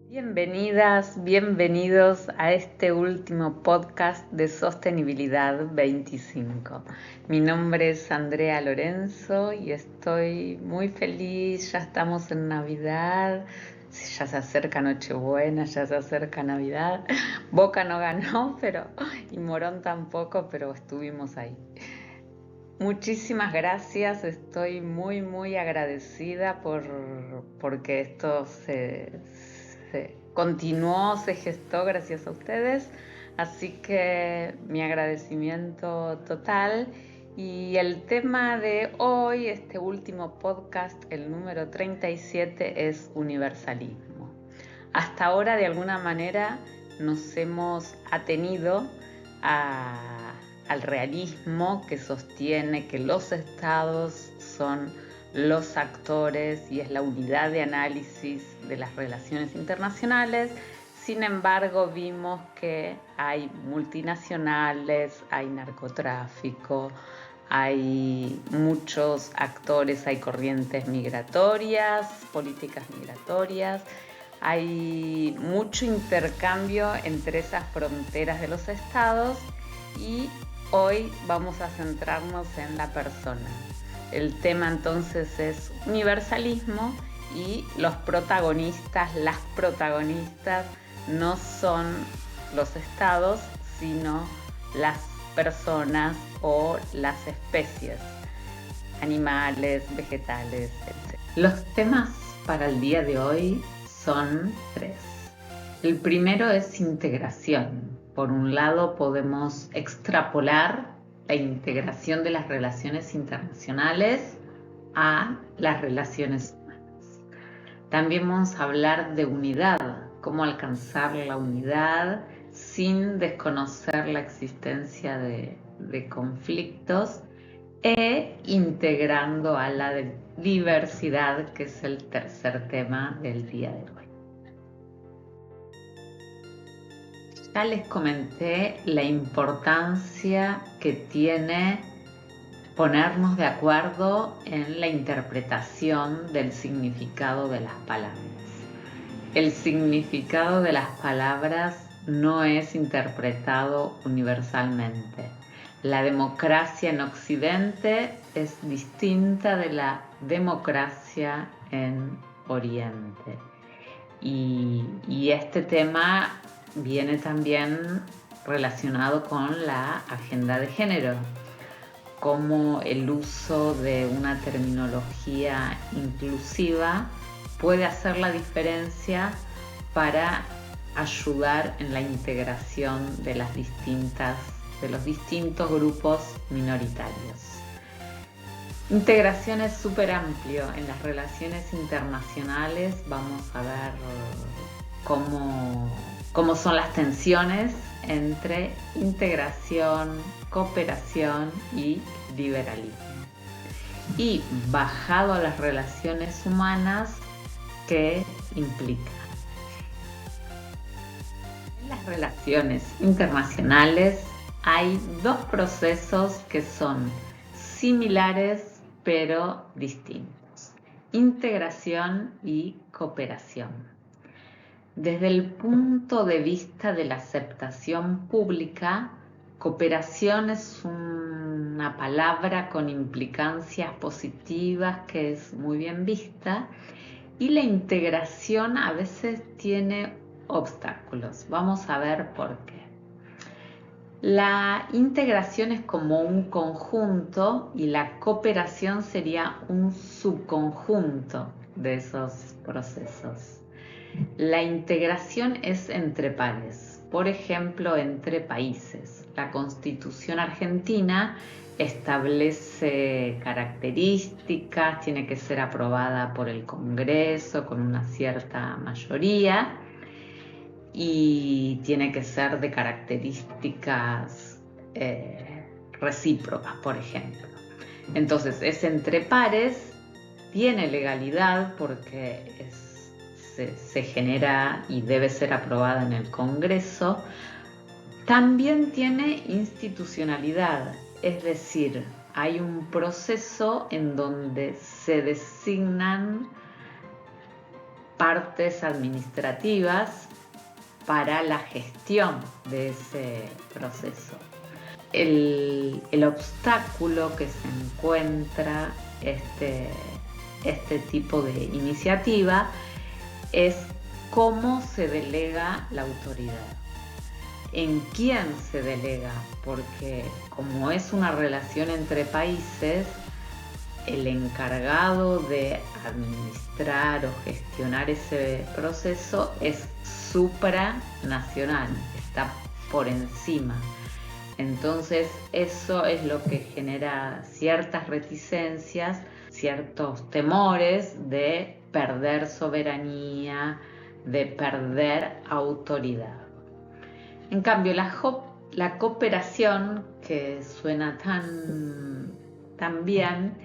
Bienvenidas, bienvenidos a este último podcast de Sostenibilidad 25. Mi nombre es Andrea Lorenzo y estoy muy feliz. Ya estamos en Navidad, ya se acerca Nochebuena, ya se acerca Navidad. Boca no ganó, y Morón tampoco, pero estuvimos ahí. Muchísimas gracias, estoy muy agradecida porque esto se continuó, se gestó gracias a ustedes, así que mi agradecimiento total. Y el tema de hoy, este último podcast, el número 37, es universalismo. Hasta ahora, de alguna manera, nos hemos atenido al realismo que sostiene que los estados son los actores y es la unidad de análisis de las relaciones internacionales. Sin embargo, vimos que hay multinacionales, hay narcotráfico, hay muchos actores, hay corrientes migratorias, políticas migratorias, hay mucho intercambio entre esas fronteras de los estados y hoy vamos a centrarnos en la persona. El tema entonces es universalismo y los protagonistas, las protagonistas no son los estados, sino las personas o las especies, animales, vegetales, etc. Los temas para el día de hoy son tres. El primero es integración. Por un lado, podemos extrapolar la integración de las relaciones internacionales a las relaciones humanas. También vamos a hablar de unidad, cómo alcanzar la unidad sin desconocer la existencia de conflictos e integrando a la diversidad, que es el tercer tema del día de hoy. Ya les comenté la importancia que tiene ponernos de acuerdo en la interpretación del significado de las palabras. El significado de las palabras no es interpretado universalmente. La democracia en Occidente es distinta de la democracia en Oriente. Y este tema viene también relacionado con la agenda de género, cómo el uso de una terminología inclusiva puede hacer la diferencia para ayudar en la integración de los distintos grupos minoritarios. Integración es súper amplio. En las relaciones internacionales vamos a ver cómo son las tensiones entre integración, cooperación y liberalismo. Y bajado a las relaciones humanas, ¿qué implica? En las relaciones internacionales hay dos procesos que son similares pero distintos: integración y cooperación. Desde el punto de vista de la aceptación pública, cooperación es una palabra con implicancias positivas que es muy bien vista, y la integración a veces tiene obstáculos. Vamos a ver por qué. La integración es como un conjunto y la cooperación sería un subconjunto de esos procesos. La integración es entre pares, por ejemplo, entre países. La Constitución argentina establece características, tiene que ser aprobada por el Congreso con una cierta mayoría y tiene que ser de características recíprocas, por ejemplo. Entonces es entre pares, tiene legalidad porque se genera y debe ser aprobada en el Congreso. También tiene institucionalidad, es decir, hay un proceso en donde se designan partes administrativas para la gestión de ese proceso. El obstáculo que se encuentra este tipo de iniciativa es cómo se delega la autoridad, en quién se delega, porque como es una relación entre países, el encargado de administrar o gestionar ese proceso es supranacional, está por encima. Entonces eso es lo que genera ciertas reticencias, ciertos temores de perder soberanía, de perder autoridad. En cambio, la cooperación, que suena tan bien,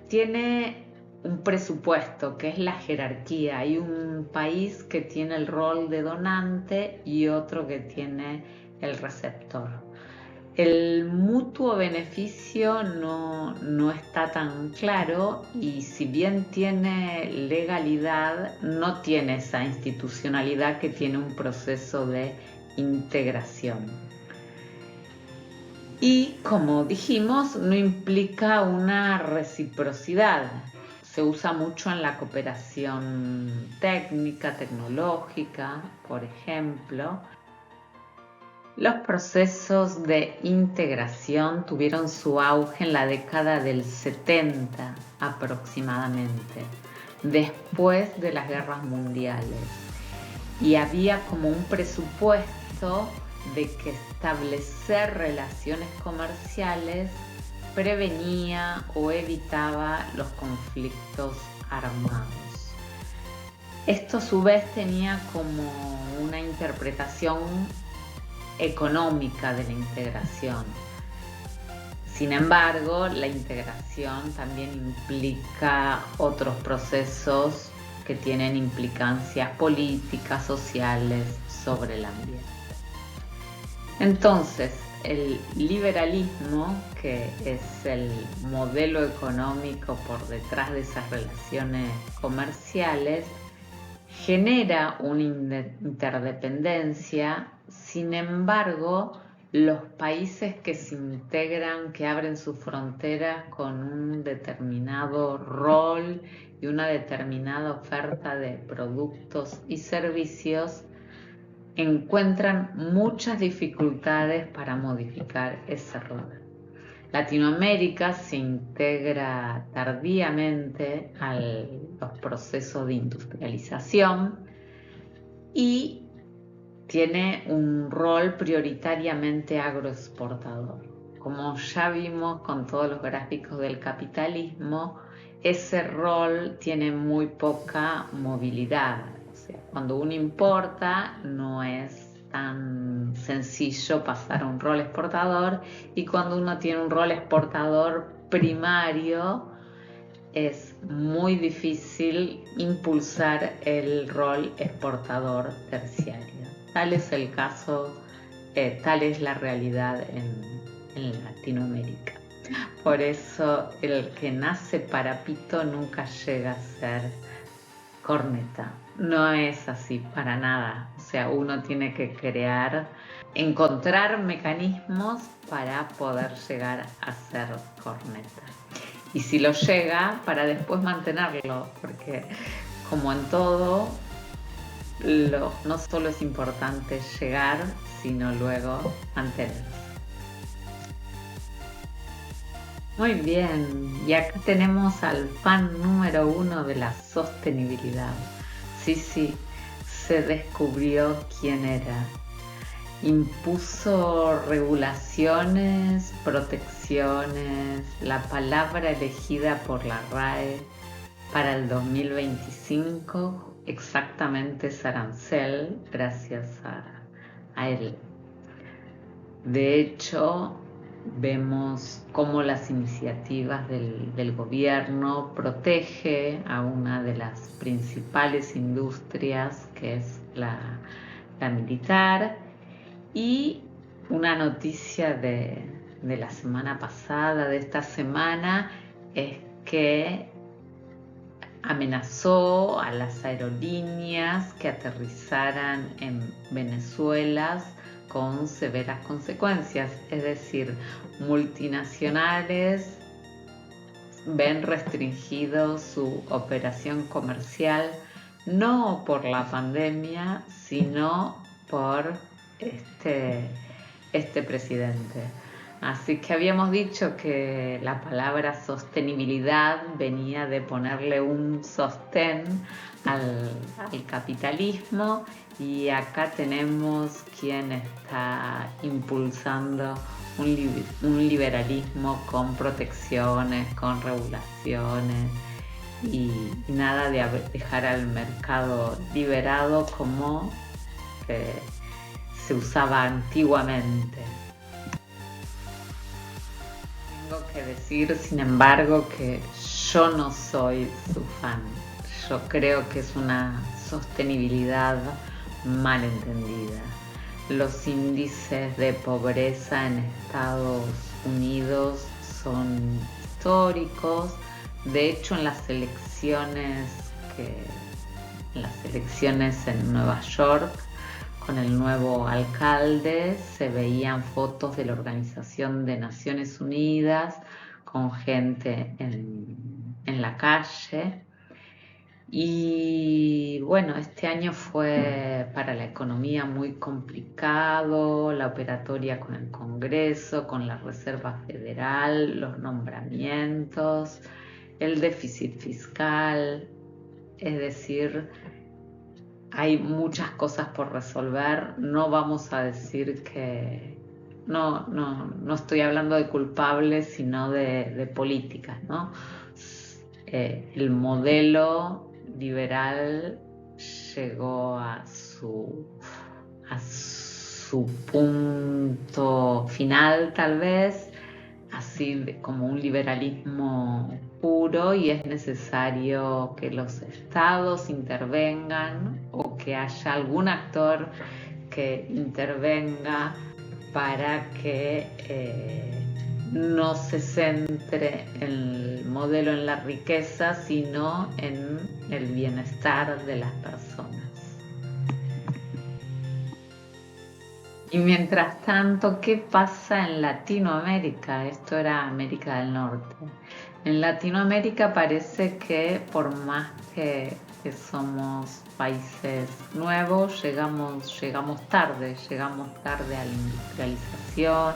tiene un presupuesto, que es la jerarquía. Hay un país que tiene el rol de donante y otro que tiene el receptor. El mutuo beneficio no está tan claro, y si bien tiene legalidad, no tiene esa institucionalidad que tiene un proceso de integración. Y como dijimos, no implica una reciprocidad. Se usa mucho en la cooperación técnica, tecnológica, por ejemplo. Los procesos de integración tuvieron su auge en la década del 70 aproximadamente, después de las guerras mundiales, y había como un presupuesto de que establecer relaciones comerciales prevenía o evitaba los conflictos armados. Esto a su vez tenía como una interpretación económica de la integración. Sin embargo, la integración también implica otros procesos que tienen implicancias políticas, sociales sobre el ambiente. Entonces, el liberalismo, que es el modelo económico por detrás de esas relaciones comerciales, genera una interdependencia. Sin embargo, los países que se integran, que abren sus fronteras con un determinado rol y una determinada oferta de productos y servicios, encuentran muchas dificultades para modificar ese rol. Latinoamérica se integra tardíamente a los procesos de industrialización y tiene un rol prioritariamente agroexportador. Como ya vimos con todos los gráficos del capitalismo, ese rol tiene muy poca movilidad. O sea, cuando uno importa, no es tan sencillo pasar a un rol exportador, y cuando uno tiene un rol exportador primario, es muy difícil impulsar el rol exportador terciario. Tal es el caso, tal es la realidad en Latinoamérica. Por eso el que nace parapito nunca llega a ser corneta. No es así para nada. O sea, uno tiene que encontrar mecanismos para poder llegar a ser corneta. Y si lo llega, para después mantenerlo, porque como en todo, no solo es importante llegar, sino luego mantenerse. Muy bien, y acá tenemos al fan número 1 de la sostenibilidad. Sí, se descubrió quién era. Impuso regulaciones, protecciones, la palabra elegida por la RAE para el 2025 exactamente es arancel, gracias a él. De hecho, vemos cómo las iniciativas del gobierno protege a una de las principales industrias, que es la militar. Y una noticia de la semana pasada, de esta semana, es que amenazó a las aerolíneas que aterrizaran en Venezuela con severas consecuencias, es decir, multinacionales ven restringido su operación comercial no por la pandemia, sino por este presidente. Así que habíamos dicho que la palabra sostenibilidad venía de ponerle un sostén al capitalismo, y acá tenemos quien está impulsando un liberalismo con protecciones, con regulaciones y nada de dejar al mercado liberado como se usaba antiguamente. Tengo que decir, sin embargo, que yo no soy su fan. Yo creo que es una sostenibilidad mal entendida. Los índices de pobreza en Estados Unidos son históricos. De hecho, en las elecciones en Nueva York, con el nuevo alcalde, se veían fotos de la Organización de Naciones Unidas con gente en la calle. Y bueno, este año fue para la economía muy complicado, la operatoria con el Congreso, con la Reserva Federal, los nombramientos, el déficit fiscal, es decir, hay muchas cosas por resolver. No vamos a decir que no estoy hablando de culpables, sino de políticas, ¿no? El modelo liberal llegó a su punto final, tal vez, así como un liberalismo puro, y es necesario que los estados intervengan o que haya algún actor que intervenga para que no se centre el modelo en la riqueza, sino en el bienestar de las personas. Y mientras tanto, ¿qué pasa en Latinoamérica? Esto era América del Norte. En Latinoamérica parece que por más que somos países nuevos, llegamos tarde a la industrialización,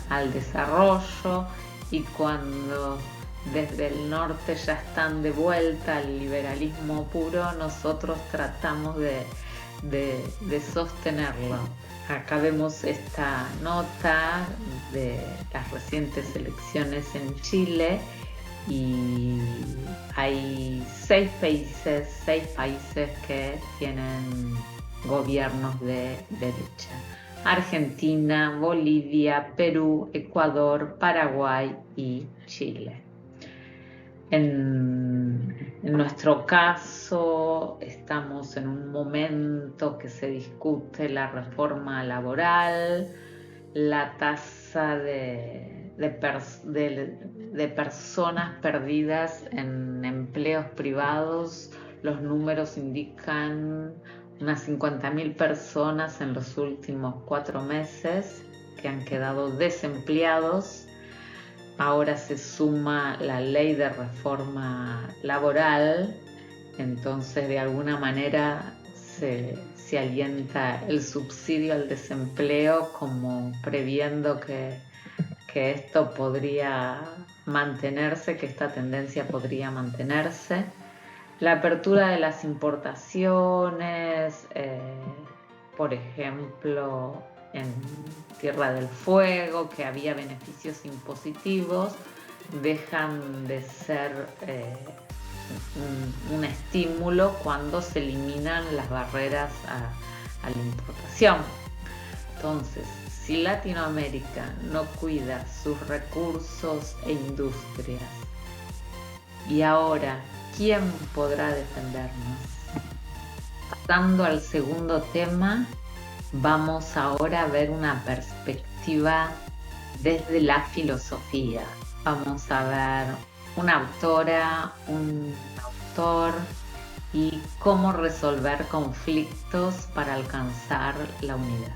al desarrollo, y cuando desde el norte ya están de vuelta al liberalismo puro, nosotros tratamos de sostenerlo. Acá vemos esta nota de las recientes elecciones en Chile, y hay 6 países que tienen gobiernos de derecha: Argentina, Bolivia, Perú, Ecuador, Paraguay y Chile. En nuestro caso, estamos en un momento que se discute la reforma laboral, la tasa de personas perdidas en empleos privados. Los números indican unas 50.000 personas en los últimos 4 meses que han quedado desempleados. Ahora se suma la ley de reforma laboral, entonces de alguna manera se alienta el subsidio al desempleo, como previendo que esto podría mantenerse, que esta tendencia podría mantenerse. La apertura de las importaciones, por ejemplo, en Tierra del Fuego, que había beneficios impositivos, dejan de ser un estímulo cuando se eliminan las barreras a la importación. Entonces, si Latinoamérica no cuida sus recursos e industrias, y ahora, ¿quién podrá defendernos? Pasando al segundo tema, vamos ahora a ver una perspectiva desde la filosofía. Vamos a ver una autora, un autor y cómo resolver conflictos para alcanzar la unidad.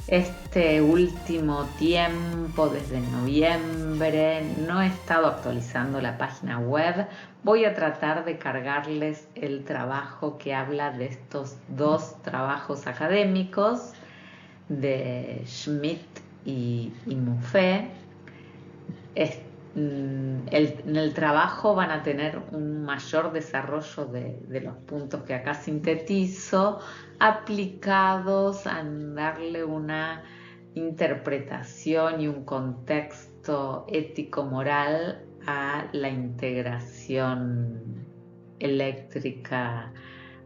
Este último tiempo, desde noviembre, no he estado actualizando la página web. Voy a tratar de cargarles el trabajo que habla de estos dos trabajos académicos de Schmidt y Muffet. En el trabajo van a tener un mayor desarrollo de los puntos que acá sintetizo, aplicados a darle una interpretación y un contexto ético-moral a la integración eléctrica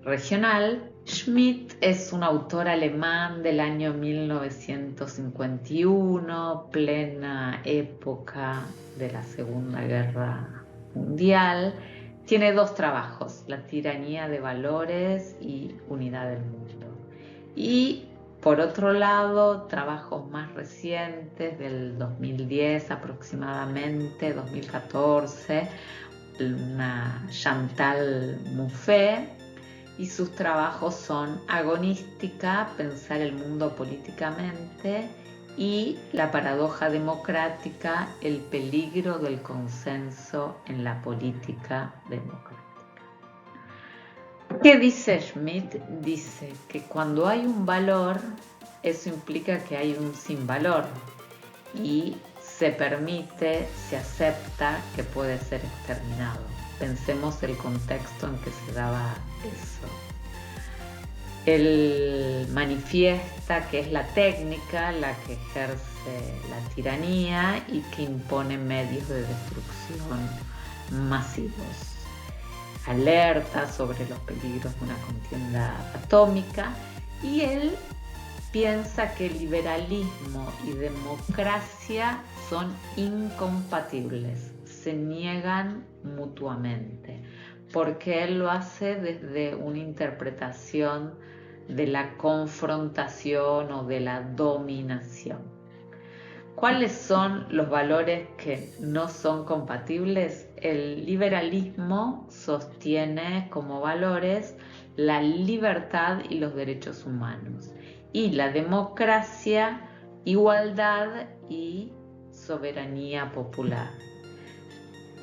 regional. Schmidt es un autor alemán del año 1951, plena época de la Segunda Guerra Mundial. Tiene dos trabajos, La tiranía de valores y Unidad del mundo. Y por otro lado, trabajos más recientes, del 2010 aproximadamente, 2014, una Chantal Mouffe, y sus trabajos son Agonística, pensar el mundo políticamente, y La paradoja democrática, el peligro del consenso en la política democrática. ¿Qué dice Schmidt? Dice que cuando hay un valor, eso implica que hay un sin valor y se permite, se acepta que puede ser exterminado. Pensemos el contexto en que se daba eso. Él manifiesta que es la técnica la que ejerce la tiranía y que impone medios de destrucción masivos. Alerta sobre los peligros de una contienda atómica, y él piensa que liberalismo y democracia son incompatibles, se niegan mutuamente, porque él lo hace desde una interpretación de la confrontación o de la dominación. ¿Cuáles son los valores que no son compatibles? El liberalismo sostiene como valores la libertad y los derechos humanos, y la democracia, igualdad y soberanía popular.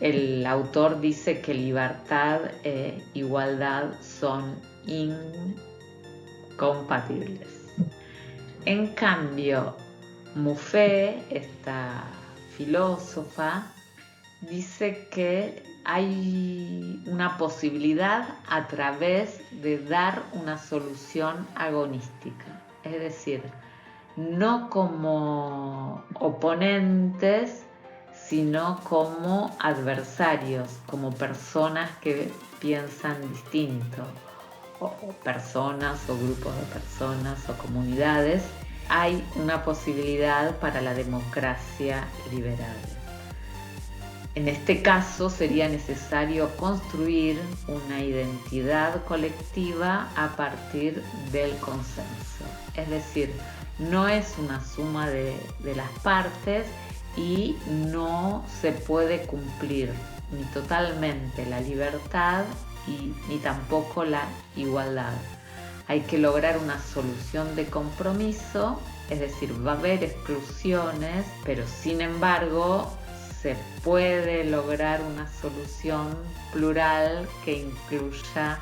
El autor dice que libertad e igualdad son incompatibles. En cambio, Mouffe, esta filósofa, dice que hay una posibilidad a través de dar una solución agonística, es decir, no como oponentes, sino como adversarios, como personas que piensan distinto, o personas o grupos de personas o comunidades. Hay una posibilidad para la democracia liberal. En este caso sería necesario construir una identidad colectiva a partir del consenso. Es decir, no es una suma de las partes y no se puede cumplir ni totalmente la libertad ni tampoco la igualdad. Hay que lograr una solución de compromiso, es decir, va a haber exclusiones, pero sin embargo se puede lograr una solución plural que incluya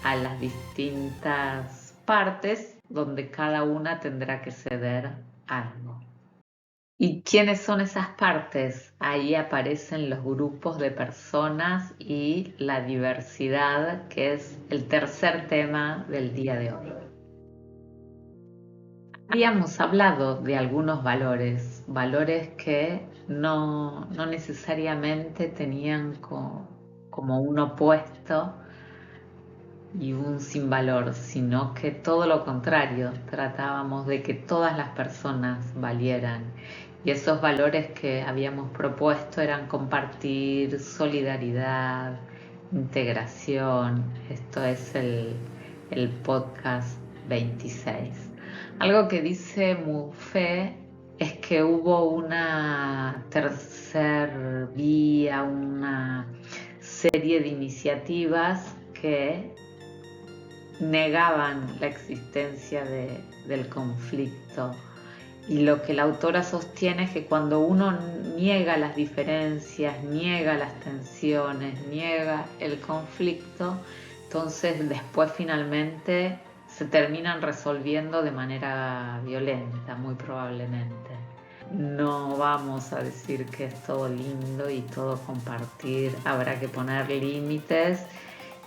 a las distintas partes, donde cada una tendrá que ceder algo. ¿Y quiénes son esas partes? Ahí aparecen los grupos de personas y la diversidad, que es el tercer tema del día de hoy. Habíamos hablado de algunos valores que no necesariamente tenían como un opuesto y un sin valor, sino que todo lo contrario, tratábamos de que todas las personas valieran. Y esos valores que habíamos propuesto eran compartir, solidaridad, integración. Esto es el podcast 26. Algo que dice Mouffe es que hubo una tercer vía, una serie de iniciativas que negaban la existencia del conflicto. Y lo que la autora sostiene es que cuando uno niega las diferencias, niega las tensiones, niega el conflicto, entonces después finalmente se terminan resolviendo de manera violenta, muy probablemente. No vamos a decir que es todo lindo y todo compartir, habrá que poner límites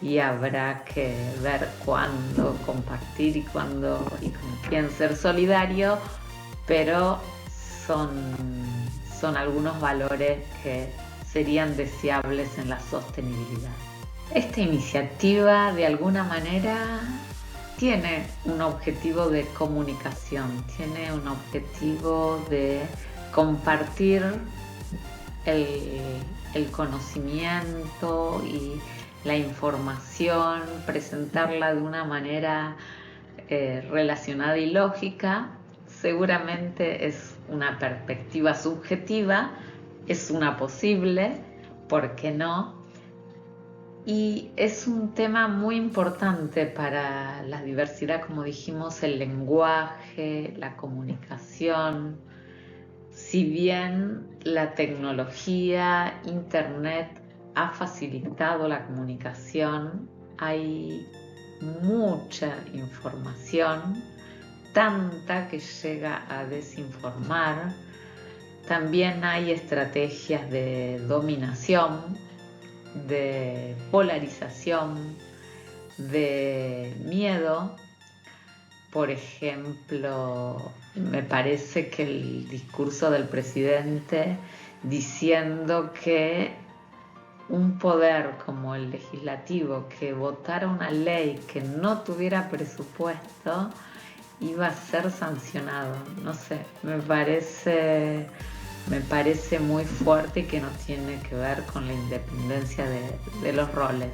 y habrá que ver cuándo compartir y cuándo y con quién ser solidario, pero son algunos valores que serían deseables en la sostenibilidad. Esta iniciativa de alguna manera tiene un objetivo de comunicación, tiene un objetivo de compartir el conocimiento y la información, presentarla de una manera relacionada y lógica. Seguramente es una perspectiva subjetiva, es una posible, ¿por qué no? Y es un tema muy importante para la diversidad, como dijimos, el lenguaje, la comunicación. Si bien la tecnología, Internet ha facilitado la comunicación, hay mucha información, tanta que llega a desinformar. También hay estrategias de dominación, de polarización, de miedo. Por ejemplo, me parece que el discurso del presidente diciendo que un poder como el legislativo que votara una ley que no tuviera presupuesto iba a ser sancionado, no sé, me parece muy fuerte y que no tiene que ver con la independencia de los roles.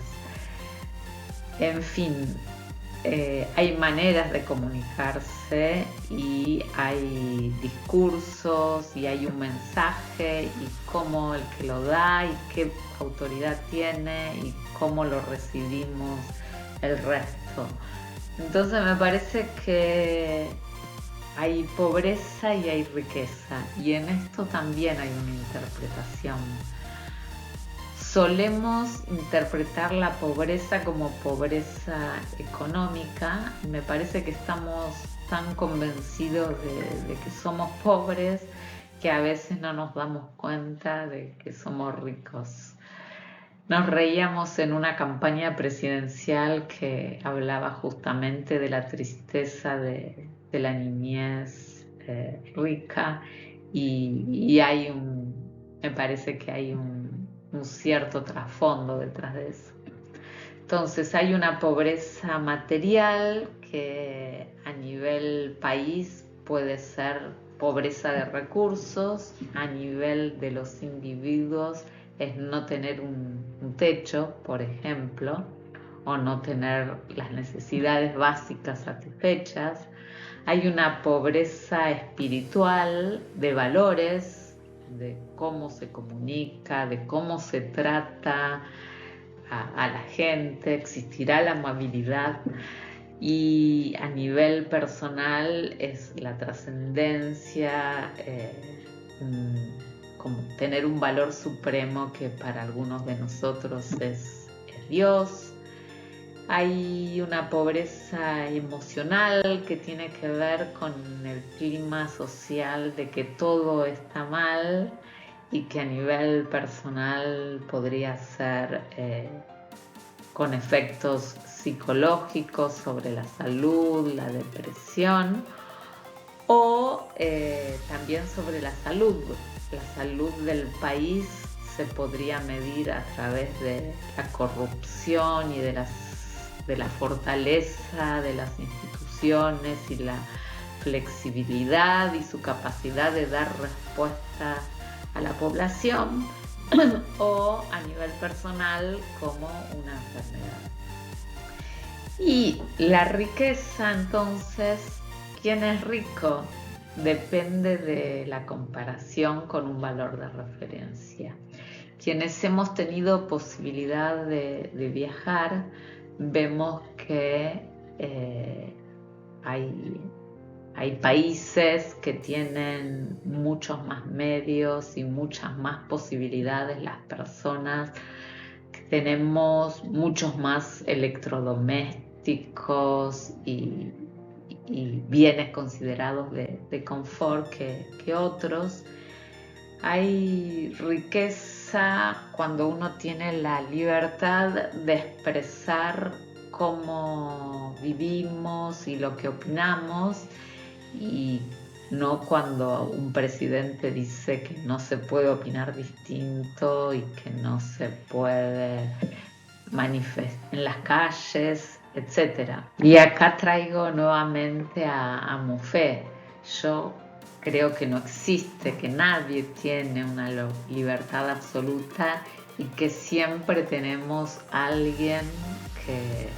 En fin, hay maneras de comunicarse y hay discursos y hay un mensaje y cómo el que lo da y qué autoridad tiene y cómo lo recibimos el resto. Entonces me parece que hay pobreza y hay riqueza, y en esto también hay una interpretación. Solemos interpretar la pobreza como pobreza económica, y me parece que estamos tan convencidos de que somos pobres que a veces no nos damos cuenta de que somos ricos. Nos reíamos en una campaña presidencial que hablaba justamente de la tristeza de la niñez rica y me parece que hay un cierto trasfondo detrás de eso. Entonces hay una pobreza material que a nivel país puede ser pobreza de recursos, a nivel de los individuos es no tener un techo, por ejemplo, o no tener las necesidades básicas satisfechas. Hay una pobreza espiritual de valores, de cómo se comunica, de cómo se trata a la gente, existirá la amabilidad. Y a nivel personal es la trascendencia, como tener un valor supremo que para algunos de nosotros es Dios. Hay una pobreza emocional que tiene que ver con el clima social de que todo está mal y que a nivel personal podría ser con efectos psicológicos sobre la salud, la depresión o también sobre la salud. La salud del país se podría medir a través de la corrupción y de la fortaleza de las instituciones y la flexibilidad y su capacidad de dar respuesta a la población o a nivel personal como una enfermedad. Y la riqueza, entonces, ¿quién es rico? Depende de la comparación con un valor de referencia. quienes hemos tenido posibilidad de viajar, vemos que hay países que tienen muchos más medios y muchas más posibilidades, las personas que tenemos muchos más electrodomésticos y bienes considerados de confort que otros. Hay riqueza cuando uno tiene la libertad de expresar cómo vivimos y lo que opinamos, y no cuando un presidente dice que no se puede opinar distinto y que no se puede manifestar en las calles, etc. Y acá traigo nuevamente a Mouffe. Yo creo que no existe, que nadie tiene una libertad absoluta y que siempre tenemos a alguien que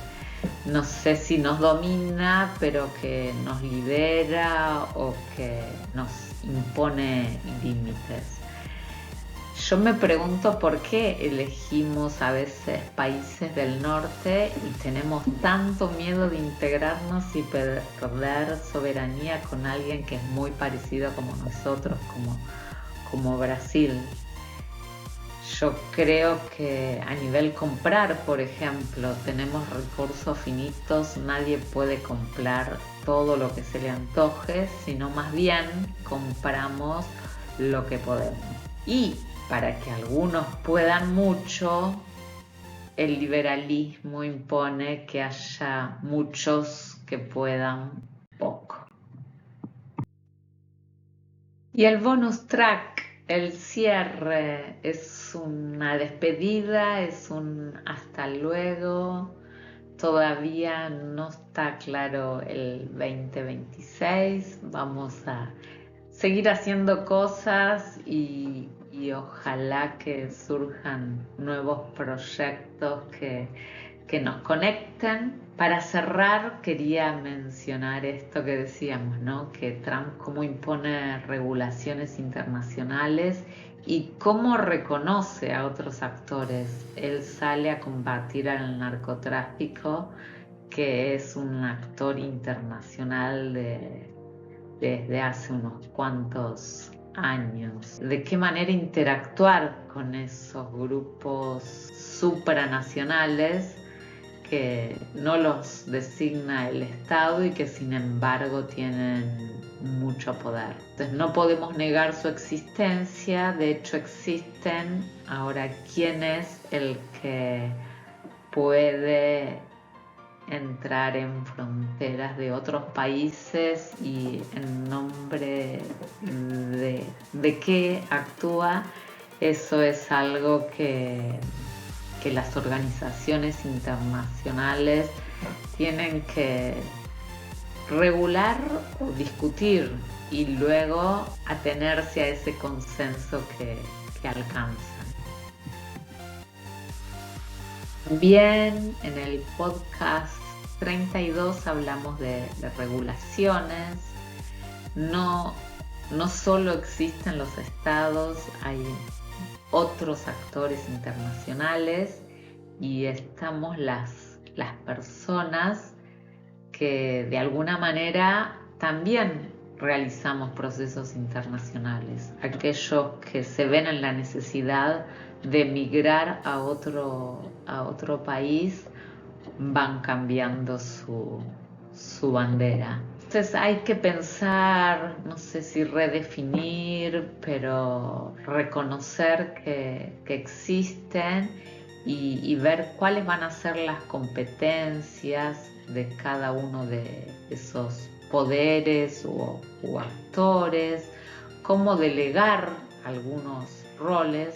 no sé si nos domina, pero que nos lidera o que nos impone límites. Yo me pregunto por qué elegimos a veces países del norte y tenemos tanto miedo de integrarnos y perder soberanía con alguien que es muy parecido como nosotros, como Brasil. Yo creo que a nivel comprar, por ejemplo, tenemos recursos finitos, nadie puede comprar todo lo que se le antoje, sino más bien compramos lo que podemos. Y para que algunos puedan mucho, el liberalismo impone que haya muchos que puedan poco. Y el bonus track, el cierre, es una despedida, es un hasta luego. Todavía no está claro el 2026. Vamos a seguir haciendo cosas y ojalá que surjan nuevos proyectos que nos conecten. Para cerrar, quería mencionar esto que decíamos, ¿no? Que Trump cómo impone regulaciones internacionales y cómo reconoce a otros actores. Él sale a combatir al narcotráfico, que es un actor internacional desde hace unos cuantos años. ¿De qué manera interactuar con esos grupos supranacionales que no los designa el Estado y que sin embargo tienen mucho poder? Entonces no podemos negar su existencia, de hecho existen. Ahora, ¿quién es el que puede entrar en fronteras de otros países y en nombre de qué actúa? Eso es algo que las organizaciones internacionales tienen que regular o discutir y luego atenerse a ese consenso que alcanzan. Bien, en el podcast 32 hablamos de regulaciones. No solo existen los estados, hay otros actores internacionales y estamos las personas que de alguna manera también realizamos procesos internacionales, aquellos que se ven en la necesidad de migrar a otro país van cambiando su bandera. Entonces hay que pensar, no sé si redefinir, pero reconocer que existen y ver cuáles van a ser las competencias de cada uno de esos poderes o actores, cómo delegar algunos roles,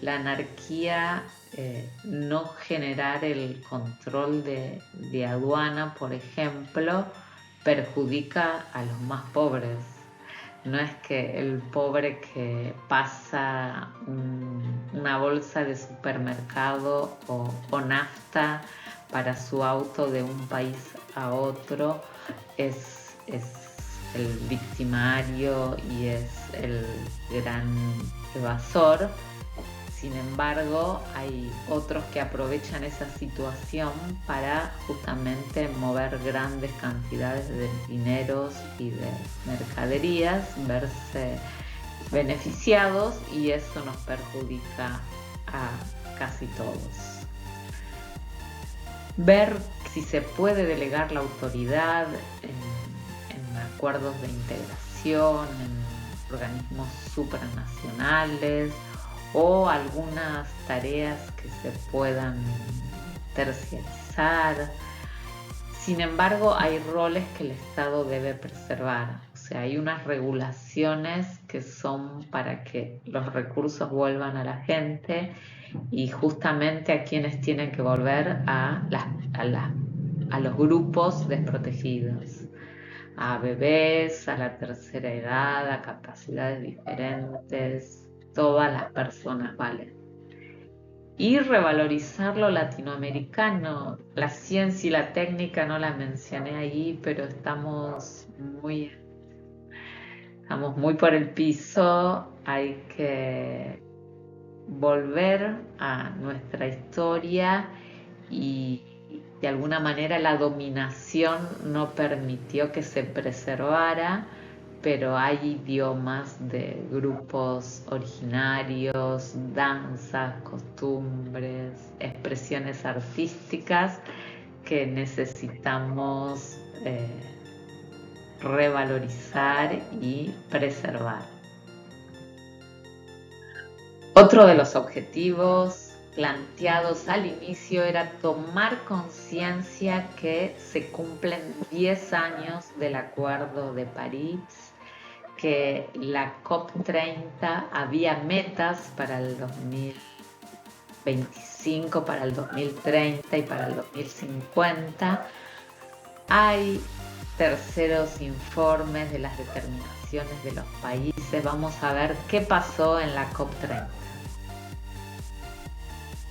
la anarquía, no generar el control de aduana, por ejemplo, perjudica a los más pobres. No es que el pobre que pasa una bolsa de supermercado o nafta para su auto de un país a otro es el victimario y es el gran evasor, Sin embargo, hay otros que aprovechan esa situación para justamente mover grandes cantidades de dineros y de mercaderías, verse beneficiados, y eso nos perjudica a casi todos. Ver si se puede delegar la autoridad en acuerdos de integración, en organismos supranacionales o algunas tareas que se puedan terciarizar. Sin embargo, hay roles que el Estado debe preservar. O sea, hay unas regulaciones que son para que los recursos vuelvan a la gente, y justamente a quienes tienen que volver a los grupos desprotegidos, a bebés, a la tercera edad, a capacidades diferentes. Todas las personas valen. Y revalorizar lo latinoamericano. La ciencia y la técnica no la mencioné ahí, pero estamos muy por el piso. Hay que volver a nuestra historia, y de alguna manera la dominación no permitió que se preservara, pero hay idiomas de grupos originarios, danzas, costumbres, expresiones artísticas que necesitamos revalorizar y preservar. Otro de los objetivos planteados al inicio era tomar conciencia que se cumplen 10 años del Acuerdo de París, que la COP30 había metas para el 2025, para el 2030 y para el 2050. Hay terceros informes de las determinaciones de los países. Vamos a ver qué pasó en la COP30.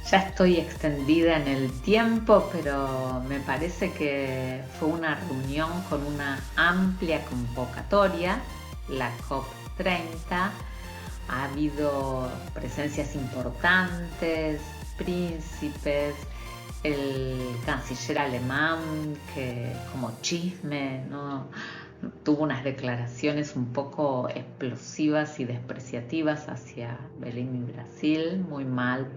Ya estoy extendida en el tiempo, pero me parece que fue una reunión con una amplia convocatoria, la COP30. Ha habido presencias importantes, príncipes, el canciller alemán, que como chisme, ¿no?, tuvo unas declaraciones un poco explosivas y despreciativas hacia Belén y Brasil, muy mal.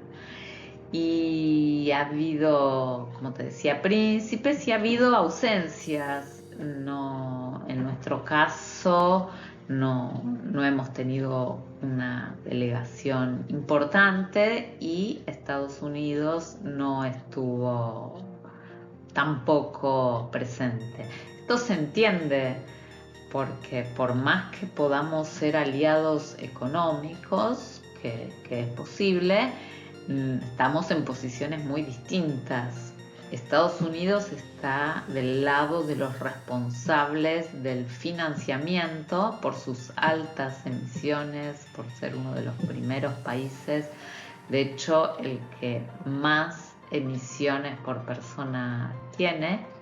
Y ha habido, como te decía, príncipes, y ha habido ausencias. No, en nuestro caso no hemos tenido una delegación importante, y Estados Unidos no estuvo tampoco presente. Esto se entiende porque por más que podamos ser aliados económicos, que es posible, estamos en posiciones muy distintas. Estados Unidos está del lado de los responsables del financiamiento por sus altas emisiones, por ser uno de los primeros países, de hecho el que más emisiones por persona tiene,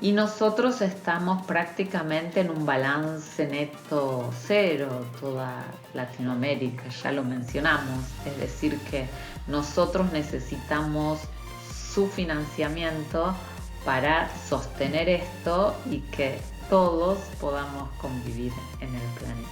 y nosotros estamos prácticamente en un balance neto cero, toda Latinoamérica, ya lo mencionamos. Es decir, que nosotros necesitamos su financiamiento para sostener esto y que todos podamos convivir en el planeta.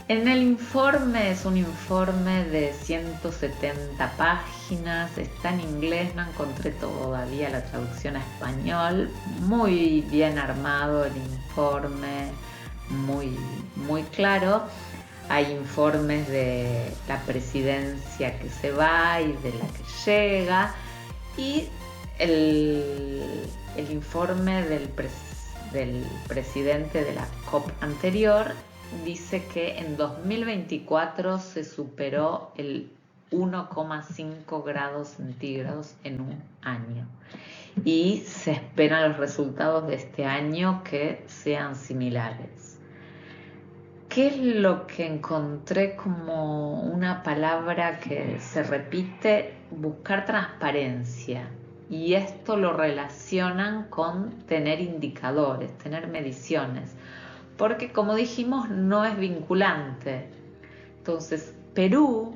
En el informe, es un informe de 170 páginas, está en inglés, no encontré todavía la traducción a español. Muy bien armado el informe, muy claro. Hay informes de la presidencia que se va y de la que llega, y el informe del presidente de la COP anterior dice que en 2024 se superó el 1,5 grados centígrados en un año, y se esperan los resultados de este año que sean similares. ¿Qué es lo que encontré como una palabra que se repite? Buscar transparencia. Y esto lo relacionan con tener indicadores, tener mediciones, porque como dijimos no es vinculante. Entonces Perú,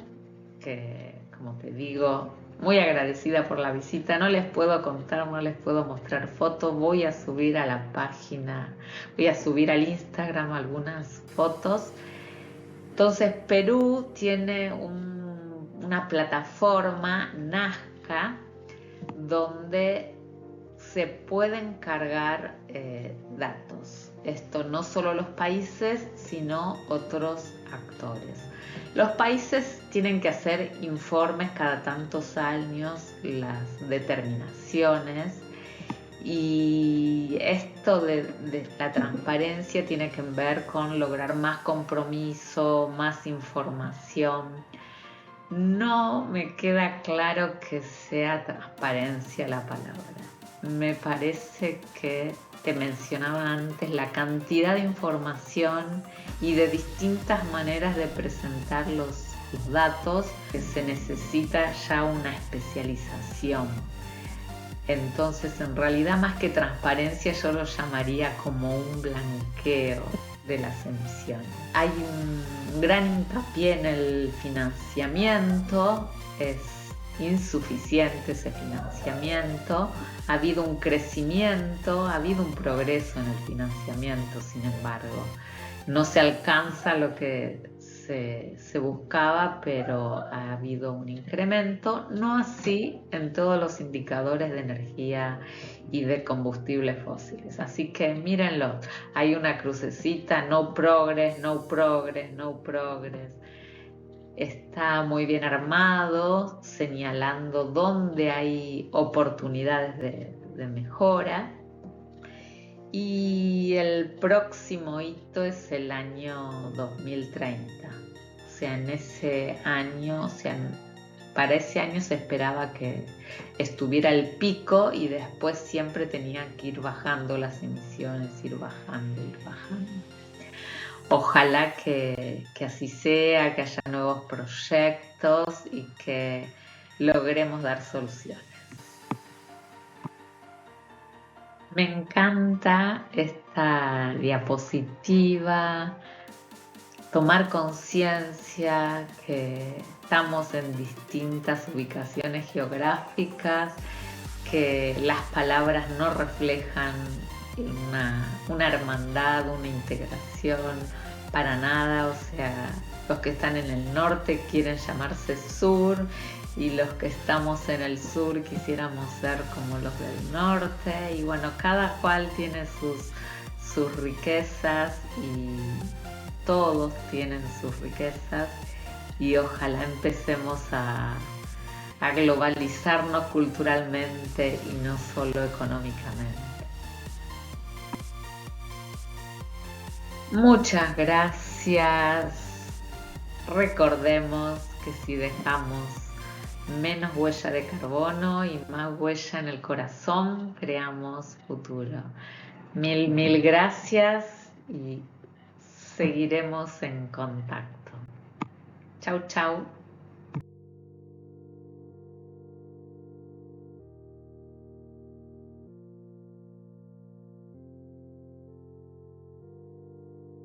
que como te digo, muy agradecida por la visita, no les puedo contar, no les puedo mostrar fotos, voy a subir a la página, voy a subir al Instagram algunas fotos. Entonces Perú tiene una plataforma Nazca donde se pueden cargar datos. Esto no solo los países, sino otros actores. Los países tienen que hacer informes cada tantos años, las determinaciones, y esto de la transparencia tiene que ver con lograr más compromiso, más información. No me queda claro que sea transparencia la palabra. Me parece que te mencionaba antes la cantidad de información y de distintas maneras de presentar los datos, que se necesita ya una especialización. Entonces, en realidad, más que transparencia, yo lo llamaría como un blanqueo de las emisiones. Hay un gran hincapié en el financiamiento, es insuficiente ese financiamiento, ha habido un crecimiento, ha habido un progreso en el financiamiento, sin embargo, no se alcanza lo que se buscaba, pero ha habido un incremento, no así en todos los indicadores de energía y de combustibles fósiles. Así que mírenlo, hay una crucecita, no progress, no progress, no progress. Está muy bien armado, señalando dónde hay oportunidades de mejora. Y el próximo hito es el año 2030. O sea, en ese año, para ese año se esperaba que estuviera el pico y después siempre tenían que ir bajando las emisiones, ir bajando, ir bajando. Ojalá que así sea, que haya nuevos proyectos y que logremos dar soluciones. Me encanta esta diapositiva, tomar conciencia que estamos en distintas ubicaciones geográficas, que las palabras no reflejan una hermandad, una integración para nada. O sea, los que están en el norte quieren llamarse sur y los que estamos en el sur quisiéramos ser como los del norte, y bueno, cada cual tiene sus riquezas y todos tienen sus riquezas, y ojalá empecemos a globalizarnos culturalmente y no solo económicamente. Muchas gracias. Recordemos que si dejamos menos huella de carbono y más huella en el corazón, creamos futuro. Mil gracias y seguiremos en contacto. Chau, chau.